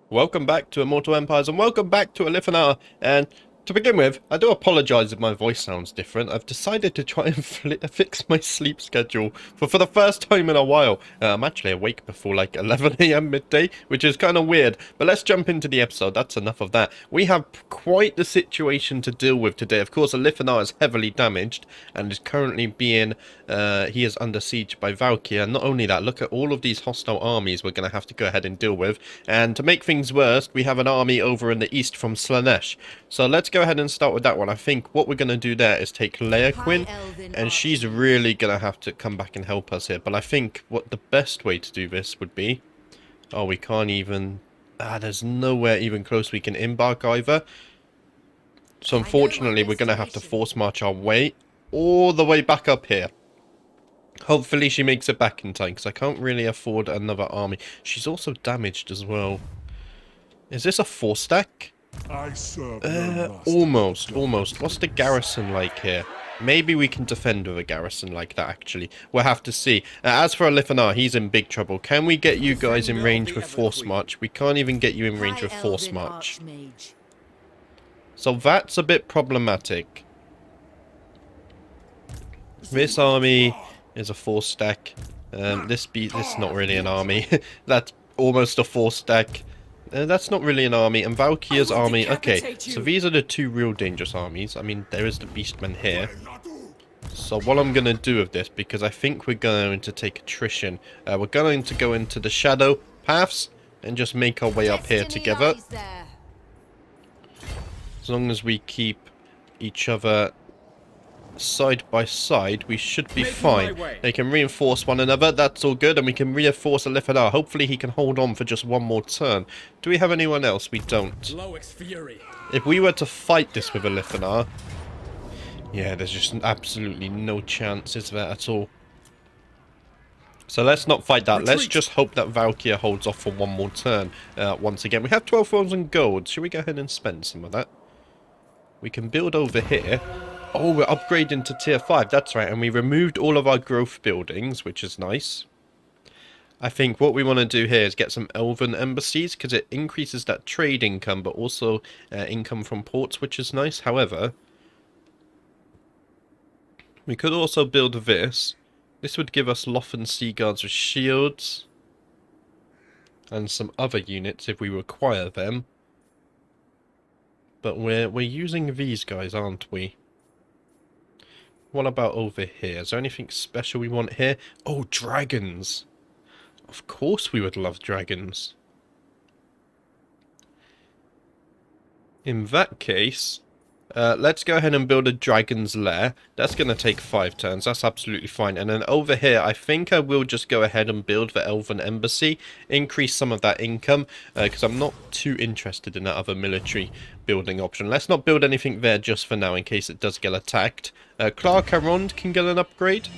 Welcome back to Immortal Empires and welcome back to Alith Anar. And to begin with, I do apologise if my voice sounds different. I've decided to try and fix my sleep schedule for the first time in a while. I'm actually awake before like 11 AM midday, which is kind of weird. But let's jump into the episode. That's enough of that. We have quite the situation to deal with today. Of course, Alith Anar is heavily damaged and is currently being... he is under siege by Valkyr. Not only that, look at all of these hostile armies we're going to have to go ahead and deal with. And to make things worse, we have an army over in the east from Slanesh. So let's go ahead and start with that one. I think what we're going to do there is take Leia Quinn, and she's really going to have to come back and help us here. But I think what the best way to do this would be... Oh, we can't even... there's nowhere even close we can embark either. So unfortunately, we're going to have to force march our way all the way back up here. Hopefully she makes it back in time, because I can't really afford another army. She's also damaged as well. Is this a 4-stack? Almost. What's the garrison like here? Maybe we can defend with a garrison like that, actually. We'll have to see. As for Alith Anar, he's in big trouble. Can we get you guys in range with Force March? We can't even get you in range with Force March. So that's a bit problematic. This army is a 4-stack. This is not really an army. That's almost a 4-stack. That's not really an army. And Valkyr's army... Okay, so these are the two real dangerous armies. I mean, there is the Beastmen here. So what I'm going to do with this, because I think we're going to take attrition. We're going to go into the shadow paths and just make our way up here together. As long as we keep each other side by side, we should be fine. They can reinforce one another, that's all good, and we can reinforce Alith Anar. Hopefully he can hold on for just one more turn. Do we have anyone else? We don't. If we were to fight this with Alith Anar, yeah, there's just absolutely no chance, is there, at all? So let's not fight that. Let's just hope that Valkyr holds off for one more turn. Once again, we have 12,000 gold. Should we go ahead and spend some of that? We can build over here. Oh, we're upgrading to tier 5, that's right, and we removed all of our growth buildings, which is nice. I think what we want to do here is get some elven embassies, because it increases that trade income, but also income from ports, which is nice. However, we could also build this. This would give us Lothan Sea Guards with shields, and some other units if we require them. But we're using these guys, aren't we? What about over here? Is there anything special we want here? Oh, dragons. Of course we would love dragons. In that case, let's go ahead and build a dragon's lair. That's going to take 5 turns. That's absolutely fine. And then over here, I think I will just go ahead and build the elven embassy. Increase some of that income, because I'm not too interested in that other military building option. Let's not build anything there just for now, in case it does get attacked. Clark Arond can get an upgrade.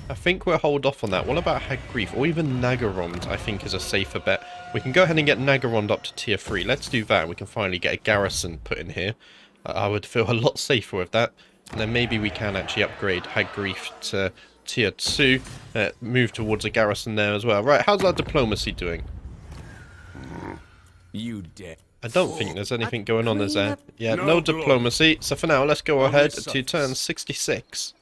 I think we'll hold off on that. What about Hagrief? Or even Nagarond, I think, is a safer bet. We can go ahead and get Nagarond up to tier 3. Let's do that. We can finally get a garrison put in here. I would feel a lot safer with that. And then maybe we can actually upgrade Hagrief to tier 2. Move towards a garrison there as well. Right, how's our diplomacy doing? You dead. I don't think there's anything going on, is there? Yeah, no diplomacy. So for now, let's go ahead to turn 66.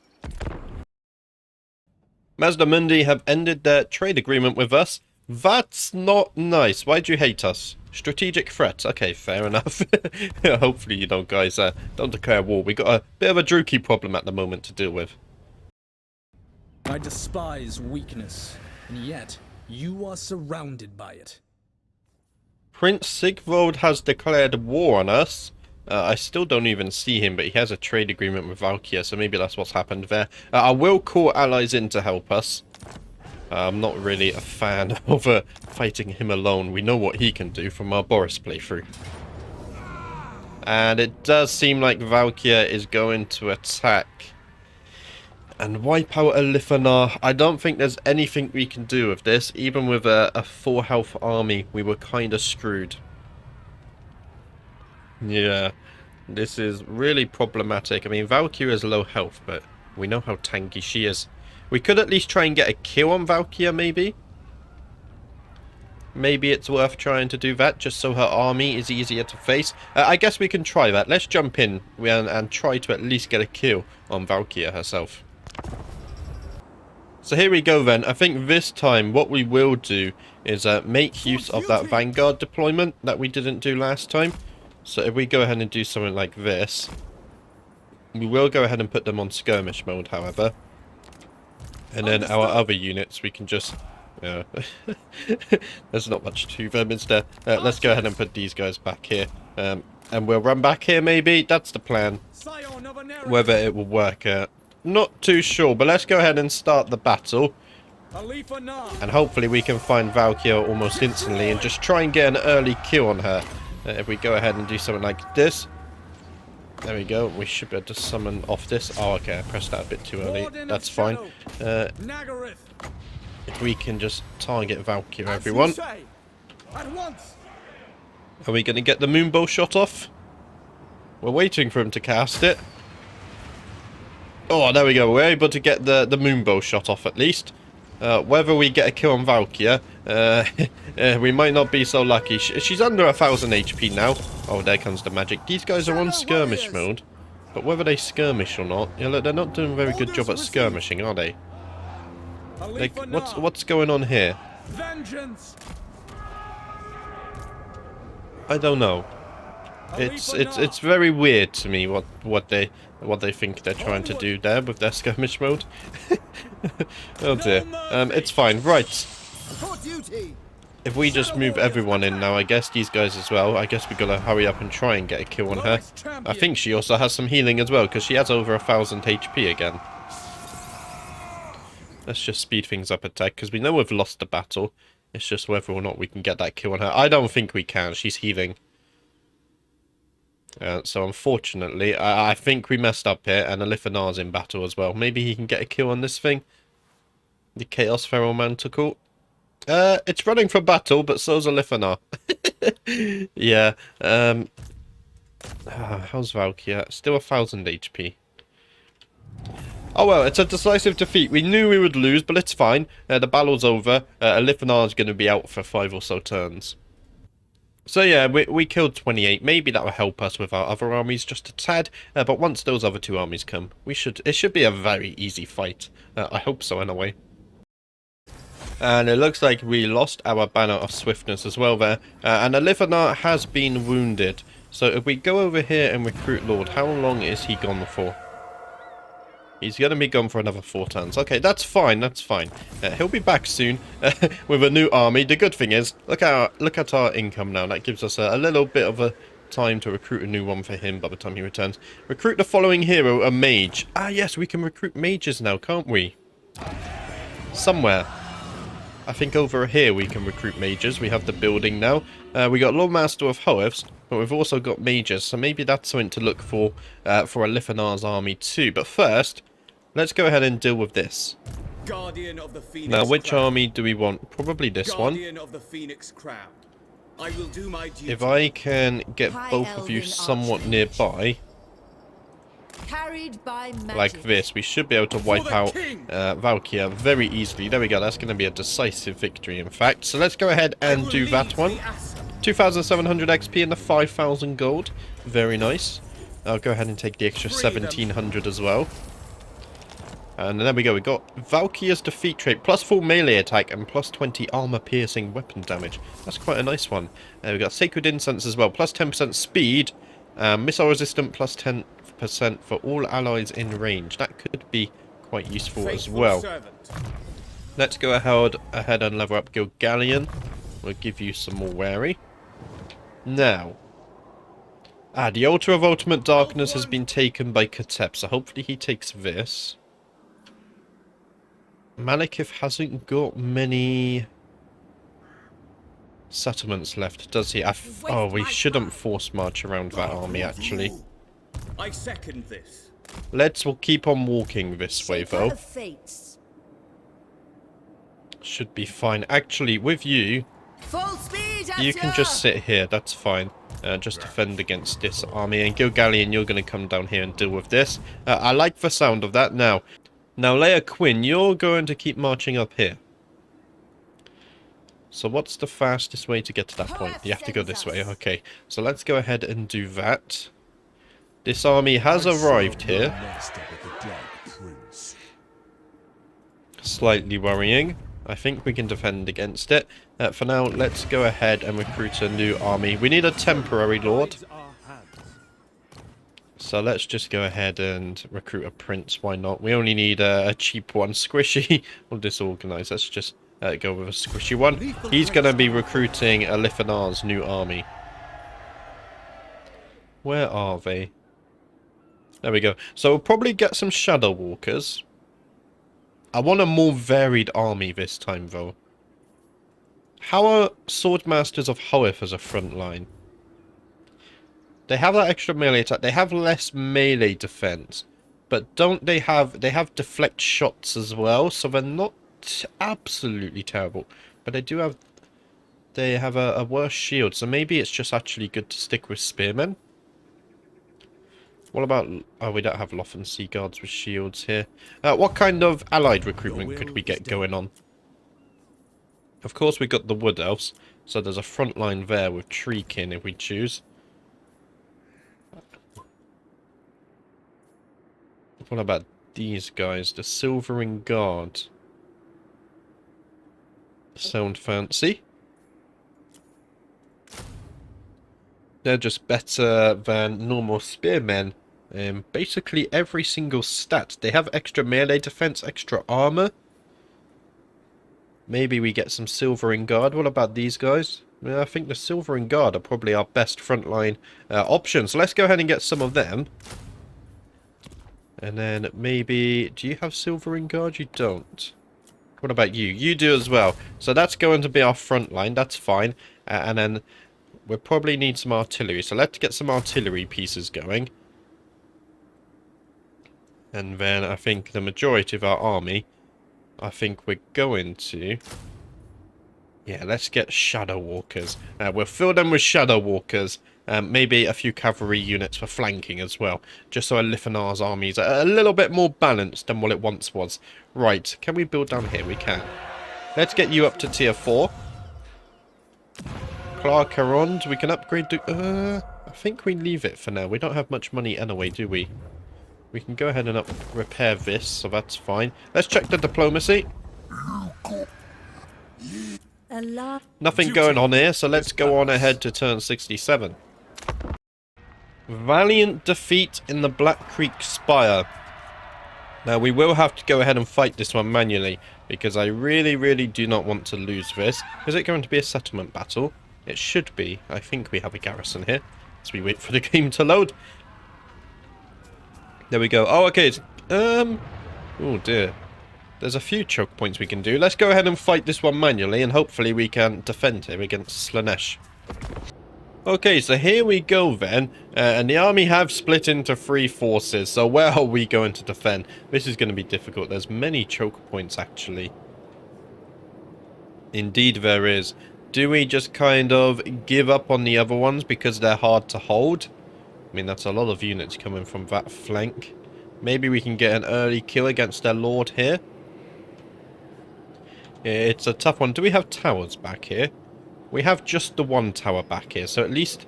Mazdamundi have ended their trade agreement with us. That's not nice. Why do you hate us? Strategic threat. Okay, fair enough. Hopefully you don't, guys, don't declare war. We got a bit of a Druki problem at the moment to deal with. I despise weakness, and yet you are surrounded by it. Prince Sigvold has declared war on us. I still don't even see him, but he has a trade agreement with Valkyr, so maybe that's what's happened there. I will call allies in to help us. I'm not really a fan of fighting him alone. We know what he can do from our Boris playthrough. And it does seem like Valkyr is going to attack and wipe out Alith Anar. I don't think there's anything we can do with this. Even with a full health army, we were kind of screwed. Yeah, this is really problematic. I mean, Valkyr is low health, but we know how tanky she is. We could at least try and get a kill on Valkyr, maybe. maybe it's worth trying to do that just so her army is easier to face. I guess we can try that. Let's jump in and try to at least get a kill on Valkyria herself. So here we go then. I think this time what we will do is make use of that Vanguard deployment that we didn't do last time. So if we go ahead and do something like this, we will go ahead and put them on skirmish mode, however. And then our other units, we can just... there's not much to them, is there? Let's go ahead and put these guys back here. And we'll run back here, maybe? That's the plan. Whether it will work, not too sure. But let's go ahead and start the battle. Alith Anar. And hopefully we can find Valkyria almost instantly and just try and get an early kill on her. If we go ahead and do something like this. There we go. We should be able to summon off this. Oh, okay. I pressed that a bit too early. That's fine. If we can just target Valkyria, everyone. Are we going to get the moonbow shot off? We're waiting for him to cast it. Oh, there we go. We're able to get the moonbow shot off at least. Whether we get a kill on Valkyria, we might not be so lucky. She's under 1,000 HP now. Oh, there comes the magic. These guys are on skirmish mode. But whether they skirmish or not, look, they're not doing a very good job at skirmishing, are they? Like, what's going on here? I don't know. It's very weird to me what they think they're trying to do there with their skirmish mode. Oh dear. It's fine. Right. If we just move everyone in now, I guess these guys as well. I guess we gotta hurry up and try and get a kill on her. I think she also has some healing as well because she has over 1,000 HP again. Let's just speed things up a tad because we know we've lost the battle. It's just whether or not we can get that kill on her. I don't think we can. She's healing. So unfortunately, I think we messed up here, and Alith Anar's in battle as well. Maybe he can get a kill on this thing. The Chaos Feral Manticore. It's running for battle, but so's Alith Anar. Yeah. How's Valkyria? Still 1,000 HP. Oh well, it's a decisive defeat. We knew we would lose, but it's fine. The battle's over. Alith Anar's going to be out for 5 or so turns. So yeah, we killed 28. Maybe that will help us with our other armies just a tad. But once those other 2 armies come, it should be a very easy fight. I hope so anyway. And it looks like we lost our banner of swiftness as well there. And Alith Anar has been wounded. So if we go over here and recruit Lord, how long is he gone for? He's going to be gone for another 4 turns. Okay, that's fine, that's fine. He'll be back soon with a new army. The good thing is, look at our income now. That gives us a little bit of a time to recruit a new one for him by the time he returns. Recruit the following hero, a mage. Ah, yes, we can recruit mages now, can't we? Somewhere. I think over here we can recruit mages. We have the building now. We got Lord Master of High Elves, but we've also got mages. So maybe that's something to look for Alith Anar's army too. But first... let's go ahead and deal with this. Guardian of the Phoenix now, which Crown. army do we want? Probably this Guardian one. Of the Phoenix Crown. I will do my duty. If I can get High both of you Elven somewhat archers. nearby, Carried by magic. like this, we should be able to wipe out Valkyria very easily. There we go. That's going to be a decisive victory, in fact. So let's go ahead and do that one. 2,700 XP and the 5,000 gold. Very nice. I'll go ahead and take the extra 1,700 as well. And there we go, we got Valkyria's defeat trait, plus 4 melee attack and plus 20 armor piercing weapon damage. That's quite a nice one. We got Sacred Incense as well, plus 10% speed, missile resistant, plus 10% for all allies in range. That could be quite useful as well. Let's go ahead and level up Gilgallion. We'll give you some more wary. Now, the Altar of Ultimate Darkness has been taken by Katep, so hopefully he takes this. Malekith hasn't got many settlements left, does he? Oh, we shouldn't force march around that army, actually. I second this. We'll keep on walking this way, though. Should be fine. Actually, with you, Full speed, you can just sit here, that's fine. Just defend against this army. And Gilgallion, you're going to come down here and deal with this. I like the sound of that. Now, Leia Quinn, you're going to keep marching up here. So what's the fastest way to get to that point? You have to go this way. Okay, so let's go ahead and do that. This army has arrived here. Slightly worrying. I think we can defend against it. For now, let's go ahead and recruit a new army. We need a temporary lord. So let's just go ahead and recruit a prince. Why not? We only need a cheap one. Squishy or disorganized. Let's just go with a squishy one. He's going to be recruiting Alith Anar's new army. Where are they? There we go. So we'll probably get some Shadow Walkers. I want a more varied army this time, though. How are Swordmasters of Hoeth as a front line? They have that extra melee attack. They have less melee defense. But don't they have... They have deflect shots as well. So they're not absolutely terrible. But they do have... They have a worse shield. So maybe it's just actually good to stick with spearmen. What about... Oh, we don't have Lothan Sea Guards with shields here. What kind of allied recruitment could we get going on? Of course, we got the Wood Elves. So there's a front line there with Treekin if we choose. What about these guys? The Silvering Guard. Sound fancy. They're just better than normal spearmen. Basically every single stat. They have extra melee defense, extra armor. Maybe we get some Silvering Guard. What about these guys? Yeah, I think the Silvering Guard are probably our best frontline options. So let's go ahead and get some of them. And then maybe... Do you have Silvering Guard? You don't. What about you? You do as well. So that's going to be our front line. That's fine. And then we'll probably need some artillery. So let's get some artillery pieces going. And then I think the majority of our army, I think we're going to... Yeah, let's get Shadow Walkers. We'll fill them with Shadow Walkers. Maybe a few cavalry units for flanking as well. Just so Alith Anar's armies are a little bit more balanced than what it once was. Right, can we build down here? We can. Let's get you up to tier 4. Clark Arond, we can upgrade to... I think we leave it for now. We don't have much money anyway, do we? We can go ahead and repair this, so that's fine. Let's check the diplomacy. Nothing going on here, so let's go on ahead to turn 67. Valiant defeat in the Black Creek Spire. Now, we will have to go ahead and fight this one manually, because I really do not want to lose this. Is it going to be a settlement battle? It should be. I think we have a garrison here, as we wait for the game to load. There we go. Oh, okay. Oh, dear. There's a few choke points we can do. Let's go ahead and fight this one manually, and hopefully we can defend here against Slaanesh. Okay, so here we go then. And the army have split into 3 forces. So where are we going to defend? This is going to be difficult. There's many choke points, actually. Indeed, there is. Do we just kind of give up on the other ones because they're hard to hold? I mean, that's a lot of units coming from that flank. Maybe we can get an early kill against their lord here. It's a tough one. Do we have towers back here? We have just the one tower back here. So at least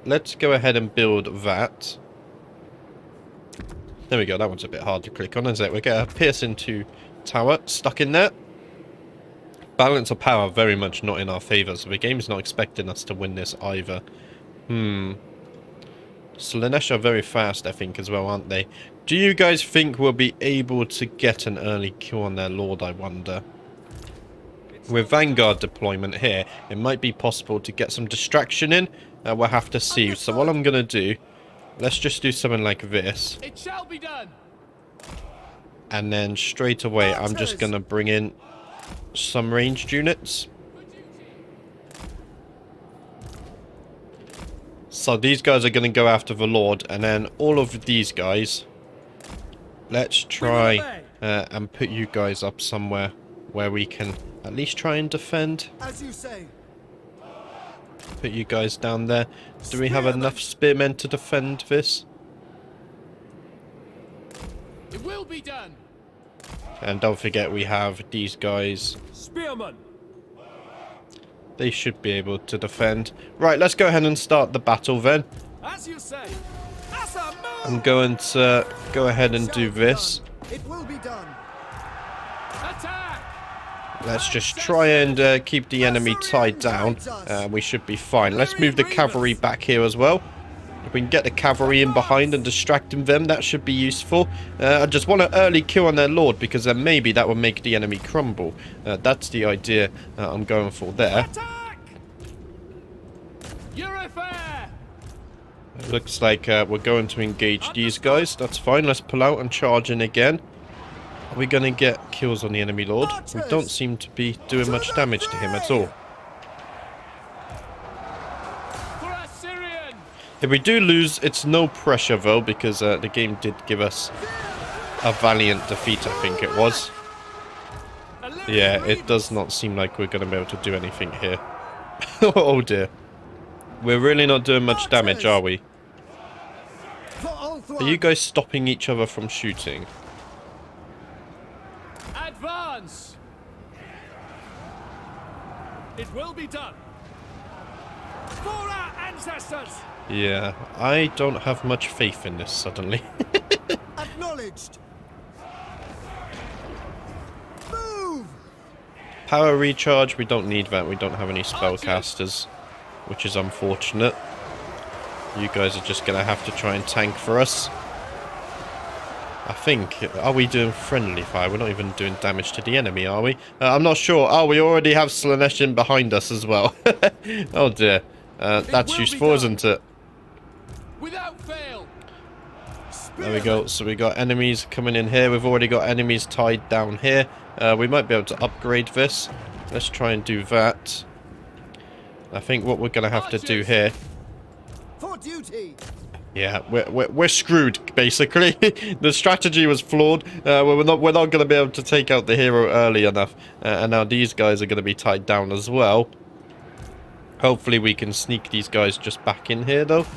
let's go ahead and build that. There we go. That one's a bit hard to click on, isn't it? We'll get a piercing 2 tower stuck in there. Balance of power very much not in our favour. So the game's not expecting us to win this either. Slaanesh are very fast, I think, as well, aren't they? Do you guys think we'll be able to get an early kill on their lord, I wonder? With Vanguard deployment here, it might be possible to get some distraction in. We'll have to see. So what I'm going to do, let's just do something like this. It shall be done. And then straight away, I'm just going to bring in some ranged units. So these guys are going to go after the Lord, and then all of these guys, let's try and put you guys up somewhere where we can at least try and defend. As you say. Put you guys down there. Do we have enough spearmen to defend this? It will be done. And don't forget we have these guys. Spearman. They should be able to defend. Right, let's go ahead and start the battle then. As you say. Asa, move! I'm going to go ahead and do this. It will be done. Attack! Let's just try and keep the enemy tied down. We should be fine. Let's move the cavalry back here as well. If we can get the cavalry in behind and distracting them, that should be useful. I just want an early kill on their lord, because then maybe that will make the enemy crumble. That's the idea I'm going for there. Attack! You're fair! It looks like we're going to engage these guys. That's fine. Let's pull out and charge in again. Are we going to get kills on the enemy lord? We don't seem to be doing much damage to him at all. For Assyrian! If we do lose, it's no pressure though, because the game did give us a valiant defeat, I think it was. Yeah, it does not seem like we're going to be able to do anything here. Oh dear. We're really not doing much damage, are we? Are you guys stopping each other from shooting? Advance! It will be done. For our ancestors! Yeah, I don't have much faith in this suddenly. Acknowledged. Move. Power recharge, we don't need that. We don't have any spellcasters, which is unfortunate. You guys are just going to have to try and tank for us. I think, are we doing friendly fire? We're not even doing damage to the enemy, are we? I'm not sure. Oh, we already have Slaneshin behind us as well. Oh dear. That's useful, isn't it? Without fail! There we go. So we got enemies coming in here. We've already got enemies tied down here. We might be able to upgrade this. Let's try and do that. I think what we're going to have to do here... For duty. Yeah, we're screwed, basically. The strategy was flawed. We're not going to be able to take out the hero early enough. And now these guys are going to be tied down as well. Hopefully we can sneak these guys just back in here, though.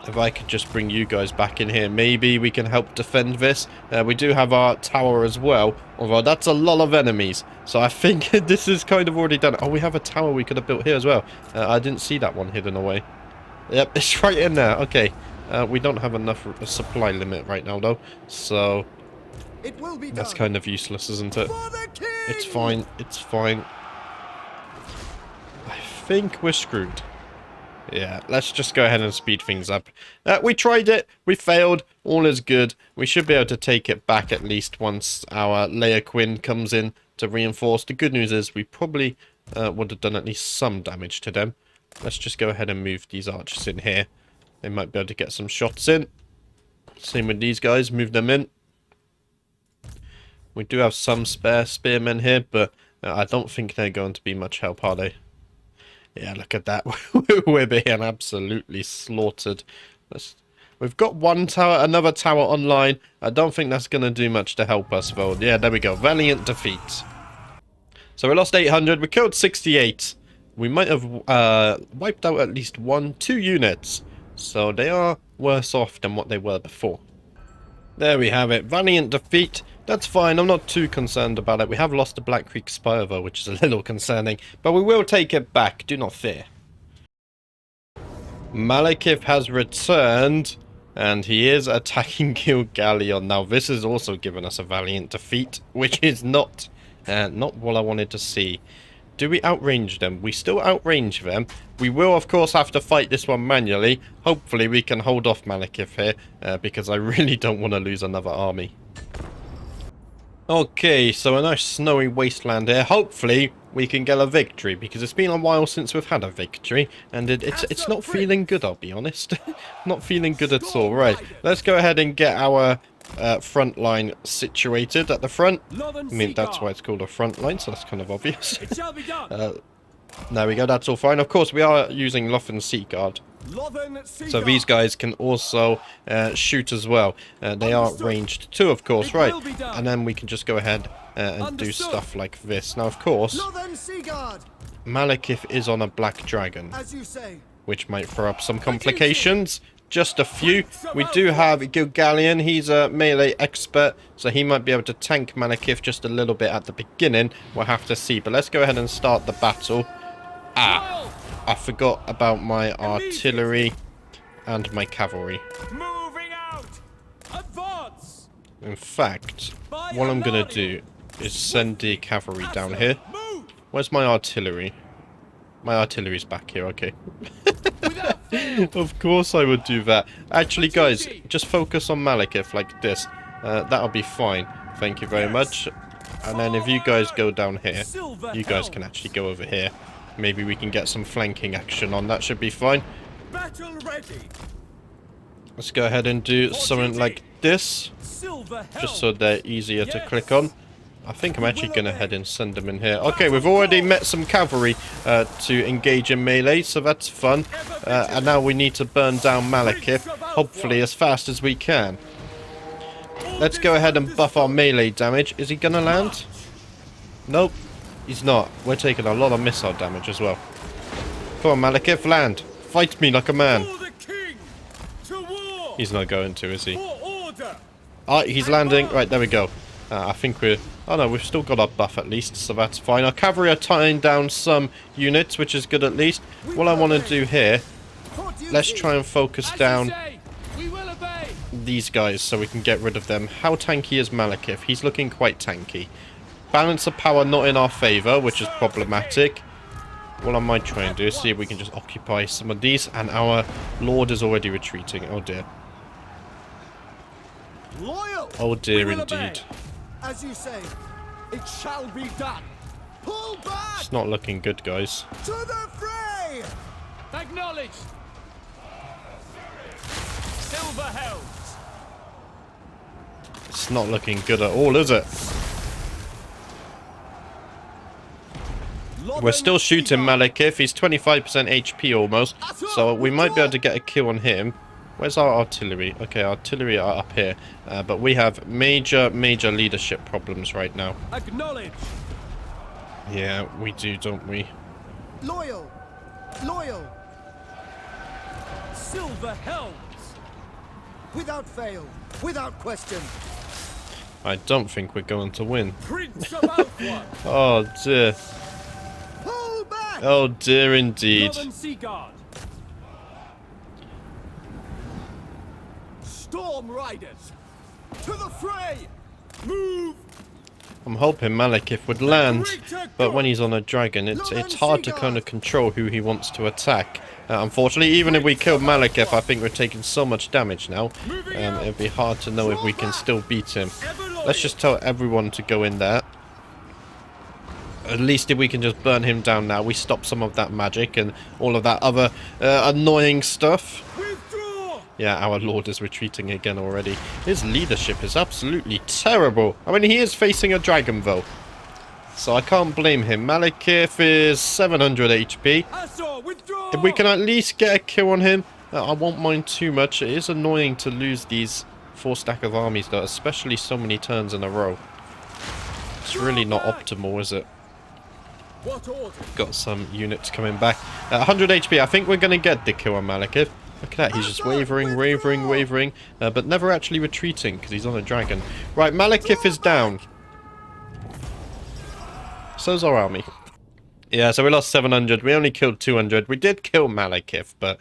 If I could just bring you guys back in here, maybe we can help defend this. We do have our tower as well, although that's a lot of enemies. So I think this is kind of already done. Oh, we have a tower we could have built here as well. I didn't see that one hidden away. Yep, it's right in there. Okay, we don't have enough supply limit right now, though. So It will be that's done. kind of useless, isn't it? For the king. It's fine. It's fine. I think we're screwed. Yeah, let's just go ahead and speed things up. We tried it. We failed. All is good. We should be able to take it back at least once our Leia Quinn comes in to reinforce. The good news is we probably would have done at least some damage to them. Let's just go ahead and move these archers in here. They might be able to get some shots in. Same with these guys. Move them in. We do have some spare spearmen here, but I don't think they're going to be much help, are they? Yeah, look at that. We're being absolutely slaughtered. We've got one tower, another tower online. I don't think that's going to do much to help us, though. Yeah, there we go. Valiant defeat. So we lost 800. We killed 68. We might have wiped out at least 2 units. So they are worse off than what they were before. There we have it. Valiant defeat. That's fine. I'm not too concerned about it. We have lost the Black Creek Spire, though, which is a little concerning. But we will take it back. Do not fear. Malekith has returned. And he is attacking Gilgallion. Now, this has also given us a valiant defeat, which is not what I wanted to see. Do we outrange them? We still outrange them. We will, of course, have to fight this one manually. Hopefully, we can hold off Malekith here, because I really don't want to lose another army. Okay, so a nice snowy wasteland here. Hopefully, we can get a victory, because it's been a while since we've had a victory, and it's not feeling good, I'll be honest. Not feeling good at all. Right, let's go ahead and get our front line situated at the front. I mean, that's why it's called a front line, so that's kind of obvious. It shall be done. There we go, that's all fine. Of course, we are using Lothan Seaguard. So these guys can also shoot as well. They are ranged too, of course, right? And then we can just go ahead and do stuff like this. Now, of course, Malekith is on a black dragon, As you say. which might throw up some complications. just a few. We do have Gilgallion. He's a melee expert, so he might be able to tank Malekith just a little bit at the beginning. We'll have to see. But let's go ahead and start the battle. Ah, I forgot about my artillery and my cavalry. Moving out! Advance! In fact, what I'm going to do is send the cavalry down here. Where's my artillery? My artillery's back here, okay. Of course I would do that. Actually, guys, just focus on Malekith like this. That'll be fine. Thank you very much. And then if you guys go down here, you guys can actually go over here. Maybe we can get some flanking action on. That should be fine. Battle ready. Let's go ahead and do something like this. Just so they're easier to click on. I think I'm actually going to head and send them in here. Okay, we've already met some cavalry to engage in melee, so that's fun. And now we need to burn down Malekith, hopefully as fast as we can. Let's go ahead and buff our melee damage. Is he going to land? Nope, he's not. We're taking a lot of missile damage as well. Come on, Malekith, land. Fight me like a man. He's not going to, is he? Ah, he's landing. Right, there we go. I think we're... Oh no, we've still got our buff at least, so that's fine. Our cavalry are tying down some units, which is good at least. What I want to do here, let's try and focus down these guys so we can get rid of them. How tanky is Malekith? He's looking quite tanky. Balance of power not in our favour, which is problematic. What I might try and do is see if we can just occupy some of these, and our lord is already retreating. Oh dear. Loyal. Oh dear indeed. As you say, it shall be done. Pull back. It's not looking good, guys. To the fray. Acknowledged! Silver Helms! It's not looking good at all, is it? We're still shooting Malekith. He's 25% HP almost, so we might be able to get a kill on him. Where's our artillery? Okay, artillery are up here, but we have major leadership problems right now. Acknowledge! Yeah, we do, don't we? Loyal. Loyal. Silver Helms! Without fail. Without question. I don't think we're going to win. Prince of Alpha. Oh dear. Pull back. Oh dear indeed. Northern Sea Guard! Storm Riders. To the fray. Move. I'm hoping Malekith would land, but when he's on a dragon, it's hard to kind of control who he wants to attack. Unfortunately, even if we kill Malekith, I think we're taking so much damage now. It'd be hard to know if we can still beat him. Let's just tell everyone to go in there. At least if we can just burn him down now, we stop some of that magic and all of that other annoying stuff. Yeah, our lord is retreating again already. His leadership is absolutely terrible. I mean, he is facing a dragon, though. So I can't blame him. Malekith is 700 HP. If we can at least get a kill on him, I won't mind too much. It is annoying to lose these 4 stack of armies, though, especially so many turns in a row. It's really not optimal, is it? Got some units coming back. 100 HP. I think we're going to get the kill on Malekith. Look at that, he's just wavering, but never actually retreating because he's on a dragon. Right, Malekith is down. So's our army. Yeah, so we lost 700, we only killed 200. We did kill Malekith, but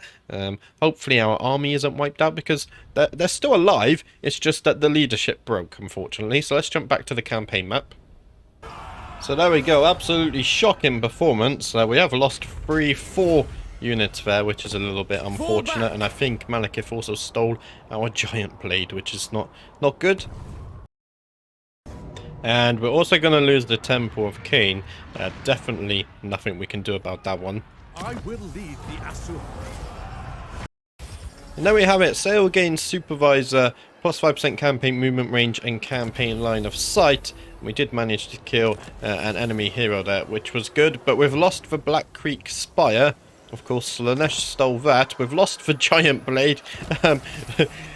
hopefully our army isn't wiped out because they're still alive. It's just that the leadership broke, unfortunately. So let's jump back to the campaign map. So there we go, absolutely shocking performance. We have lost 4 units there, which is a little bit unfortunate, and I think Malekith also stole our giant blade, which is not good. And we're also going to lose the Temple of Cain. Definitely nothing we can do about that one. I will lead the Asur. And there we have it. Sail gains Supervisor, plus 5% campaign movement range and campaign line of sight. We did manage to kill an enemy hero there, which was good, but we've lost the Black Creek Spire. Of course, Slanesh stole that. We've lost the Giant Blade.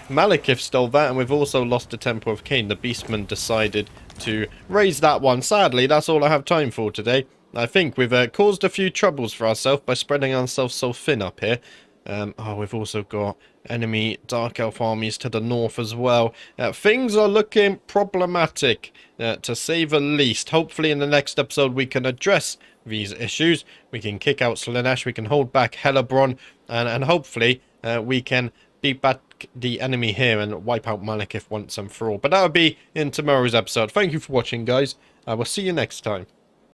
Malekith stole that, and we've also lost the Temple of Cain. The Beastman decided to raise that one. Sadly, that's all I have time for today. I think we've caused a few troubles for ourselves by spreading ourselves so thin up here. We've also got enemy Dark Elf armies to the north as well. Things are looking problematic, to say the least. Hopefully in the next episode we can address these issues. We can kick out Slaanesh, we can hold back Hellebrand, and hopefully we can beat back the enemy here and wipe out Malekith once and for all. But that will be in tomorrow's episode. Thank you for watching, guys. I will see you next time.